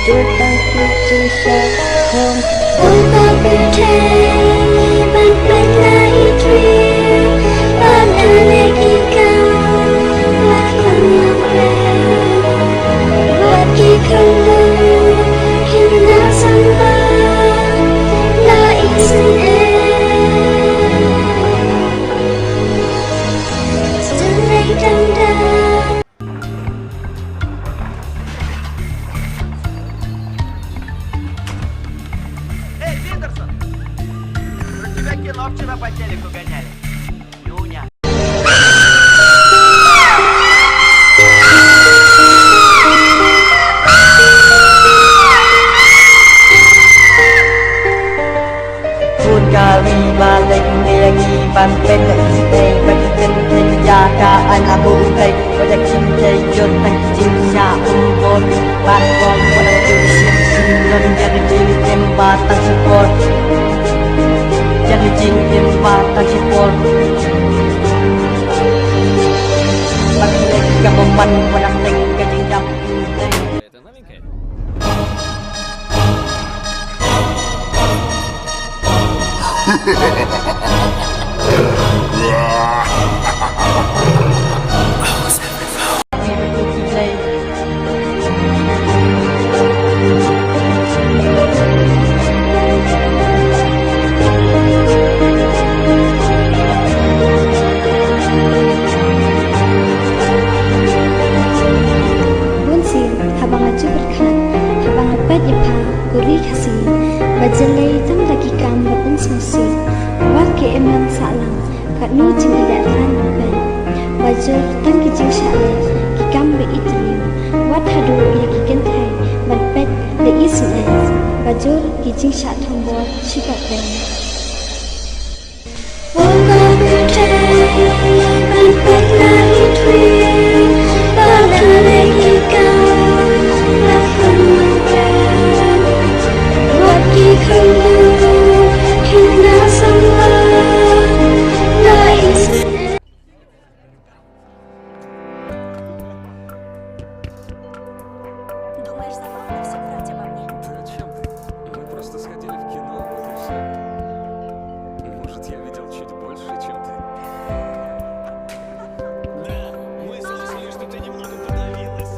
chút ta cứ chưa xa không ôi ta biết thế bạn bên lại truy bạn đã lấy kỳ cao và không lòng em và kỳ không lưu khi nào sang ba lại xin em dừng lấy đâm đa. Кино вчера по телеку гоняли. Люня. Phun cà ri ba lệnh nghe nghi ban bên lệnh tây ban bên thiên gia ca anh là bù tây và giặc chim tây chôn thành chim xa con ban con đang chim chim lần nhận chim em ba tăng support jadi jin in batang sipol Pag-ilig ka maman Manakling ka jinjam Это новенькая? Guri kasi bajalay tang lagi kam bapen semsi wat ke emang salam kat nu jing idak ran ben bajur tang ki jing shalay ki kam be itliu wat hadu ya ki kenthai ban pet le isne bajur ki jing sha thombo shikat ben Wonga bute ban pet lai twi balale ki kam la fun Думаешь, забавно все врать обо мне? Да о чем ты? Мы просто сходили в кино, вот и все. Может, я видел чуть больше, чем ты? Да, мы слышали, что ты немного подавилась.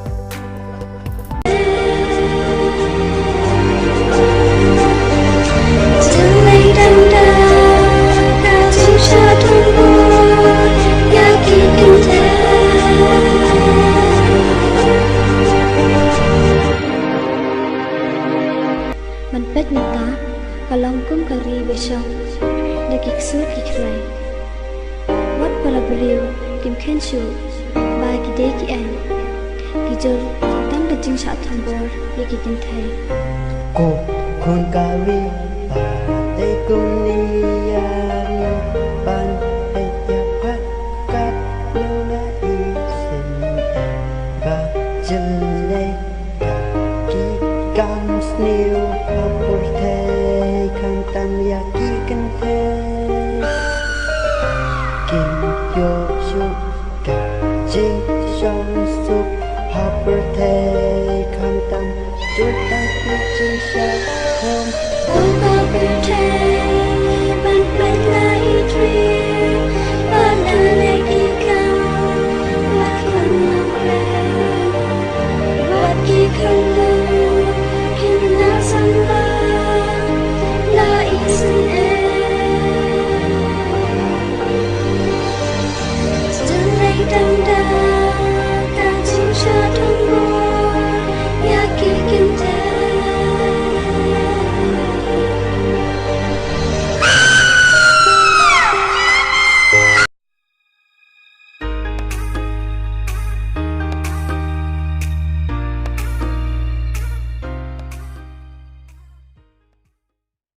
Mình bết mình ta Cả lòng cũng cà ri về sông Để kịch suốt kịch rầy Wat para beliau Kim khen chu Ba ki đế ki anh Ki jor Tăng cả chinh sạ thầm bor Để ki kinh thầy cô khôn cà ri ba đây cùng ni ya ban đây ya phát cát lâu na y sinh ba chân lê ki cam snew hapur the kan tam ya ki kan the kim yo chu ka jing song sup hapur the kan tam chút ta cứ chinh sa